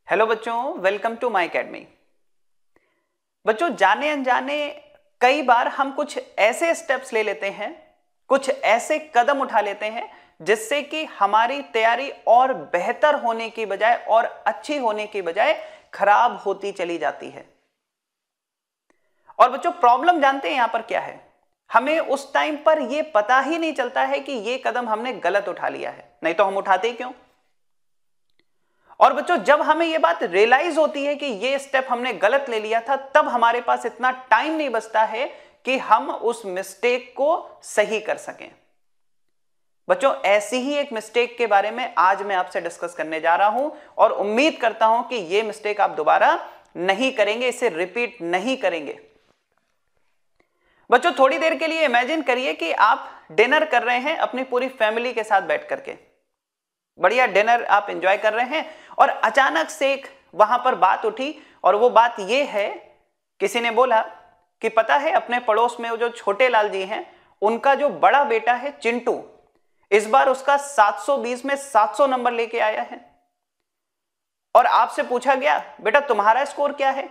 Hello बच्चों, welcome to my academy. बच्चों, जाने अनजाने कई बार हम कुछ ऐसे स्टेप्स ले लेते हैं, कुछ ऐसे कदम उठा लेते हैं जिससे कि हमारी तैयारी और बेहतर होने की बजाय और अच्छी होने की बजाय खराब होती चली जाती है। और बच्चों, प्रॉब्लम जानते हैं यहां पर क्या है? हमें उस टाइम पर यह पता ही नहीं चलता है कि यह कदम हमने गलत उठा लिया है, नहीं तो हम उठाते ही क्यों? और बच्चों, जब हमें यह बात रियलाइज होती है कि यह स्टेप हमने गलत ले लिया था, तब हमारे पास इतना टाइम नहीं बचता है कि हम उस मिस्टेक को सही कर सकें। बच्चों, ऐसी ही एक मिस्टेक के बारे में आज मैं आपसे डिस्कस करने जा रहा हूं और उम्मीद करता हूं कि यह मिस्टेक आप दोबारा नहीं करेंगे, इसे रिपीट नहीं करेंगे। बच्चों, थोड़ी देर के लिए इमेजिन करिए कि आप डिनर कर रहे हैं अपनी पूरी फैमिली के साथ बैठ करके। बढ़िया डिनर आप एंजॉय कर रहे हैं और अचानक से एक वहां पर बात उठी और वो बात ये है, किसी ने बोला कि पता है अपने पड़ोस में वो जो छोटे लाल जी हैं, उनका जो बड़ा बेटा है चिंटू, इस बार उसका 720 में 700 नंबर लेके आया है। और आपसे पूछा गया, बेटा तुम्हारा स्कोर क्या है?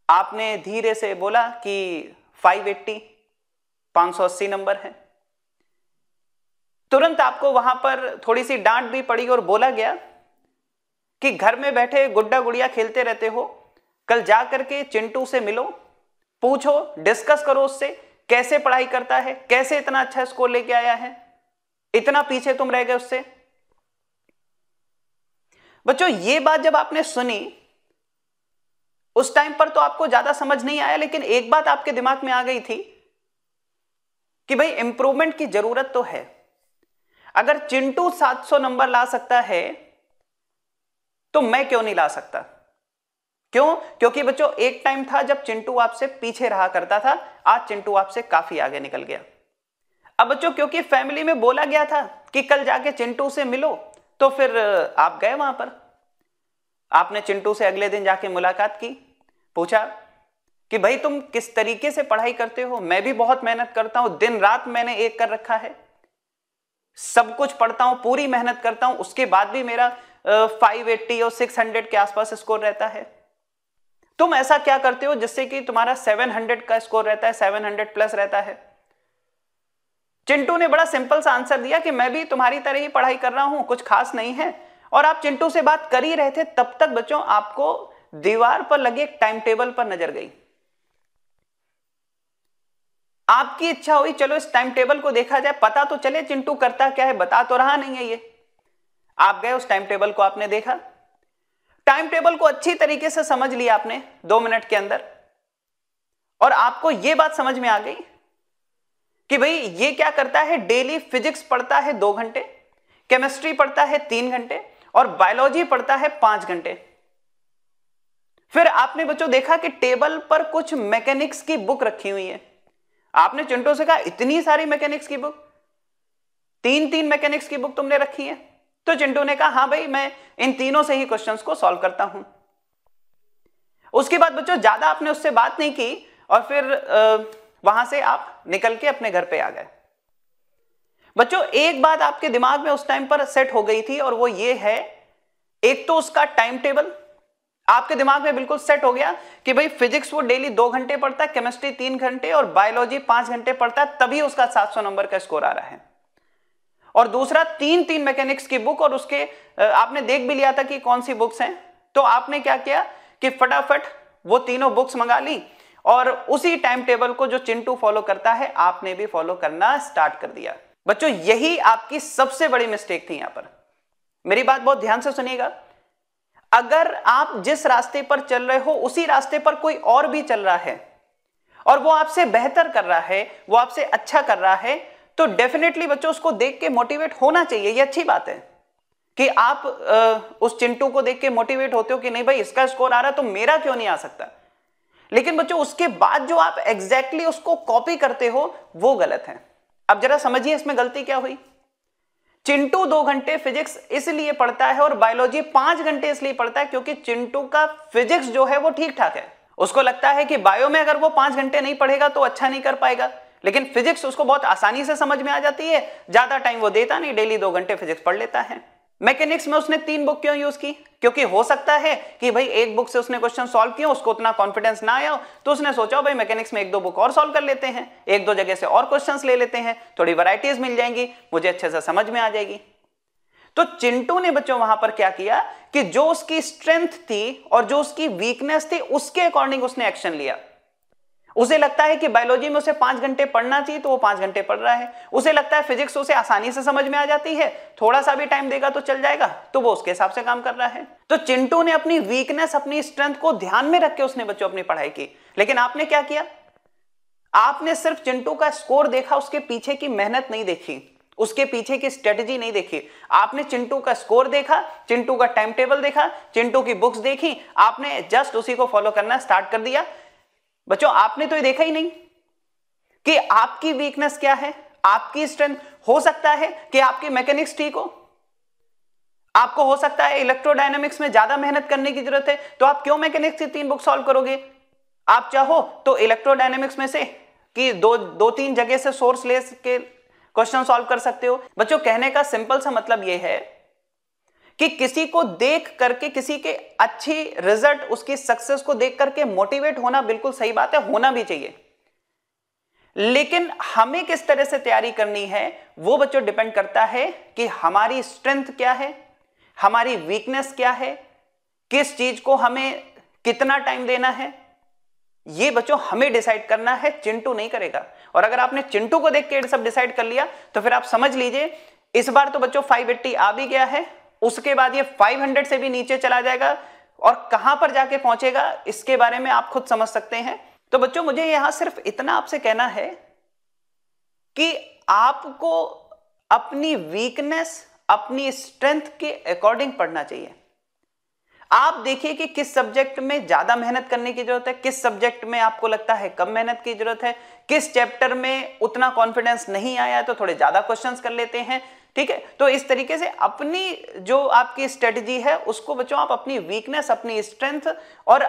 आपने धीरे से बोला कि 580, 580 नंबर है। तुरंत आपको वहां पर थोड़ी सी डांट भी पड़ी और बोला गया कि घर में बैठे गुड्डा गुड़िया खेलते रहते हो, कल जा करके चिंटू से मिलो, पूछो, डिस्कस करो उससे कैसे पढ़ाई करता है, कैसे इतना अच्छा स्कोर लेके आया है, इतना पीछे तुम रह गए उससे। बच्चों, ये बात जब आपने सुनी, उस टाइम पर तो आपको ज्यादा समझ नहीं आया, लेकिन एक बात आपके दिमाग में आ गई थी कि भाई इंप्रूवमेंट की जरूरत तो है। अगर चिंटू 700 नंबर ला सकता है तो मैं क्यों नहीं ला सकता? क्यों? क्योंकि बच्चों, एक टाइम था जब चिंटू आपसे पीछे रहा करता था, आज चिंटू आपसे काफी आगे निकल गया। अब बच्चों, क्योंकि फैमिली में बोला गया था कि कल जाके चिंटू से मिलो, तो फिर आप गए वहां पर। आपने चिंटू से अगले दिन जाके मुलाकात की, पूछा कि भाई तुम किस तरीके से पढ़ाई करते हो? मैं भी बहुत मेहनत करता हूं, दिन रात मैंने एक कर रखा है, सब कुछ पढ़ता हूं, पूरी मेहनत करता हूं, उसके बाद भी मेरा 580 और 600 के आसपास स्कोर रहता है। तुम ऐसा क्या करते हो जिससे कि तुम्हारा 700 का स्कोर रहता है, 700 प्लस रहता है? चिंटू ने बड़ा सिंपल सा आंसर दिया कि मैं भी तुम्हारी तरह ही पढ़ाई कर रहा हूं, कुछ खास नहीं है। और आप चिंटू से बात कर ही रहे थे, तब तक बच्चों आपको दीवार पर लगे एक टाइम टेबल पर नजर गई। आपकी इच्छा हुई, चलो इस टाइम टेबल को देखा जाए, पता तो चले चिंटू करता क्या है, बता तो रहा नहीं है ये। आप गए, उस टाइम टेबल को आपने देखा, टाइम टेबल को अच्छी तरीके से समझ लिया आपने 2 मिनट के अंदर, और आपको यह बात समझ में आ गई कि भाई ये क्या करता है, डेली फिजिक्स पढ़ता है 2 घंटे, केमिस्ट्री पढ़ता है 3 घंटे और बायोलॉजी पढ़ता है 5 घंटे। फिर आपने बच्चों देखा कि टेबल पर कुछ मैकेनिक्स की बुक रखी हुई है। आपने चिंटू से कहा, इतनी सारी मैकेनिक्स की बुक, 3 मैकेनिक्स की बुक तुमने रखी है? तो चिंटू ने कहा, हां भाई, मैं इन तीनों से ही क्वेश्चंस को सॉल्व करता हूं। उसके बाद बच्चों ज्यादा आपने उससे बात नहीं की और फिर वहां से आप निकल के अपने घर पे आ गए। बच्चों, एक बात आपके दिमाग में उस टाइम पर सेट हो गई थी और वो ये है, एक तो उसका टाइम टेबल आपके दिमाग में बिल्कुल सेट हो गया कि भाई फिजिक्स वो डेली 2 घंटे पढ़ता है, केमिस्ट्री 3 घंटे और बायोलॉजी 5 घंटे पढ़ता है, तभी उसका 700 नंबर का स्कोर आ रहा है। और दूसरा 3 मैकेनिक्स की बुक, और उसके आपने देख भी लिया था कि कौन सी बुक्स हैं। तो आपने क्या किया कि फटाफट वो तीनों बुक्स मंगा ली और उसी टाइम टेबल को जो चिंटू फॉलो करता है, आपने भी फॉलो करना स्टार्ट कर दिया। बच्चों, यही आपकी सबसे बड़ी मिस्टेक थी। यहां पर मेरी बात बहुत ध्यान से सुनिएगा। अगर आप जिस रास्ते पर चल रहे हो, उसी रास्ते पर कोई और भी चल रहा है और वो आपसे बेहतर कर रहा है, वो आपसे अच्छा कर रहा है, तो डेफिनेटली बच्चों उसको देख के मोटिवेट होना चाहिए। ये अच्छी बात है कि आप उस चिंटू को देख के मोटिवेट होते हो कि नहीं भाई, इसका स्कोर आ रहा तो मेरा क्यों नहीं आ सकता। लेकिन बच्चों उसके बाद जो आप एग्जैक्टली उसको कॉपी करते हो, वो गलत है। अब जरा समझिए इसमें गलती क्या हुई। चिंटू 2 घंटे फिजिक्स इसलिए पढ़ता है और बायोलॉजी 5 घंटे इसलिए पढ़ता है क्योंकि चिंटू का फिजिक्स जो है वो ठीक ठाक है। उसको लगता है कि बायो में अगर वो 5 घंटे नहीं पढ़ेगा तो अच्छा नहीं कर पाएगा, लेकिन फिजिक्स उसको बहुत आसानी से समझ में आ जाती है, ज्यादा टाइम वो देता नहीं, डेली 2 घंटे फिजिक्स पढ़ लेता है। मैकेनिक्स में उसने 3 बुक क्यों यूज की? क्योंकि हो सकता है कि भाई एक बुक से उसने क्वेश्चन सॉल्व किया, उसको उतना कॉन्फिडेंस ना आया हो, तो उसने सोचा भाई मैकेनिक्स में 1-2 बुक और सॉल्व कर लेते हैं, 1-2 जगह से और क्वेश्चंस ले लेते हैं, थोड़ी वैरायटीज मिल जाएंगी, मुझे अच्छे से समझ में आ जाएगी। तो चिंटू ने बच्चों वहां पर क्या किया कि जो उसकी स्ट्रेंथ थी और जो उसकी वीकनेस थी उसके अकॉर्डिंग उसने एक्शन लिया। उसे लगता है कि बायोलॉजी में उसे 5 घंटे पढ़ना चाहिए तो वो 5 घंटे पढ़ रहा है। उसे लगता है फिजिक्स उसे आसानी से समझ में आ जाती है, थोड़ा सा भी टाइम देगा तो चल जाएगा, तो वो उसके हिसाब से काम कर रहा है। तो चिंटू ने अपनी वीकनेस, अपनी स्ट्रेंथ को ध्यान में रख के उसने बच्चों अपनी पढ़ाई की। लेकिन आपने क्या किया? आपने सिर्फ चिंटू का स्कोर देखा, उसके पीछे की मेहनत नहीं देखी, उसके पीछे की स्ट्रेटजी नहीं देखी। आपने चिंटू का स्कोर देखा, चिंटू का टाइम टेबल देखा, चिंटू की बुक्स देखी, आपने जस्ट उसी को फॉलो करना स्टार्ट कर दिया। बच्चों आपने तो ये देखा ही नहीं कि आपकी वीकनेस क्या है, आपकी स्ट्रेंथ। हो सकता है कि आपकी मैकेनिक्स ठीक हो, आपको हो सकता है इलेक्ट्रोडायनामिक्स में ज्यादा मेहनत करने की जरूरत है, तो आप क्यों मैकेनिक्स की 3 बुक सॉल्व करोगे? आप चाहो तो इलेक्ट्रोडायनामिक्स में से कि दो तीन जगह से सोर्स ले के क्वेश्चन सॉल्व कर सकते हो। बच्चों कहने का सिंपल सा मतलब यह है कि किसी को देख करके, किसी के अच्छी रिजल्ट, उसकी सक्सेस को देख करके मोटिवेट होना बिल्कुल सही बात है, होना भी चाहिए। लेकिन हमें किस तरह से तैयारी करनी है वो बच्चों डिपेंड करता है कि हमारी स्ट्रेंथ क्या है, हमारी वीकनेस क्या है, किस चीज को हमें कितना टाइम देना है, ये बच्चों हमें डिसाइड करना है, चिंटू नहीं करेगा। और अगर आपने चिंटू को देख के सब डिसाइड कर लिया तो फिर आप समझ लीजिए इस बार तो बच्चों 580 आ भी गया है, उसके बाद ये 500 से भी नीचे चला जाएगा और कहां पर जाके पहुंचेगा इसके बारे में आप खुद समझ सकते हैं। तो बच्चों मुझे यहां सिर्फ इतना आपसे कहना है कि आपको अपनी वीकनेस, अपनी स्ट्रेंथ के अकॉर्डिंग पढ़ना चाहिए। आप देखिए कि किस सब्जेक्ट में ज्यादा मेहनत करने की जरूरत है, किस सब्जेक्ट में आपको लगता है कम मेहनत की जरूरत है, किस चैप्टर में उतना कॉन्फिडेंस नहीं आया तो थोड़े ज्यादा क्वेश्चंस कर लेते हैं। ठीक है, तो इस तरीके से अपनी जो आपकी स्ट्रेटजी है उसको बच्चों आप अपनी वीकनेस, अपनी स्ट्रेंथ और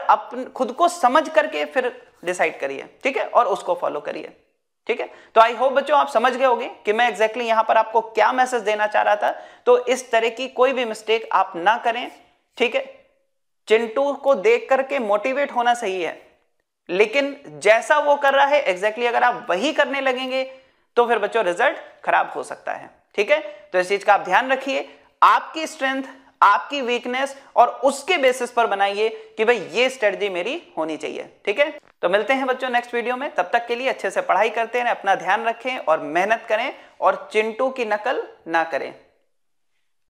खुद को समझ करके फिर डिसाइड करिए। ठीक है, और उसको फॉलो करिए। ठीक है, तो आई होप बच्चों आप समझ गए होंगे कि मैं एग्जैक्टली यहां पर आपको क्या मैसेज देना चाह रहा था। तो इस तरह की कोई भी मिस्टेक आप ना करें। ठीक है, चिंटू को देख करके मोटिवेट होना सही है, लेकिन जैसा वो कर रहा है एग्जैक्टली अगर आप वही करने लगेंगे तो फिर बच्चों रिजल्ट खराब हो सकता है। ठीक है, तो इस चीज का आप ध्यान रखिए, आपकी स्ट्रेंथ, आपकी वीकनेस और उसके बेसिस पर बनाइए कि भाई ये स्ट्रेटजी मेरी होनी चाहिए। ठीक है, तो मिलते हैं बच्चों नेक्स्ट वीडियो में। तब तक के लिए अच्छे से पढ़ाई करते रहें, अपना ध्यान रखें और मेहनत करें और चिंटू की नकल ना करें।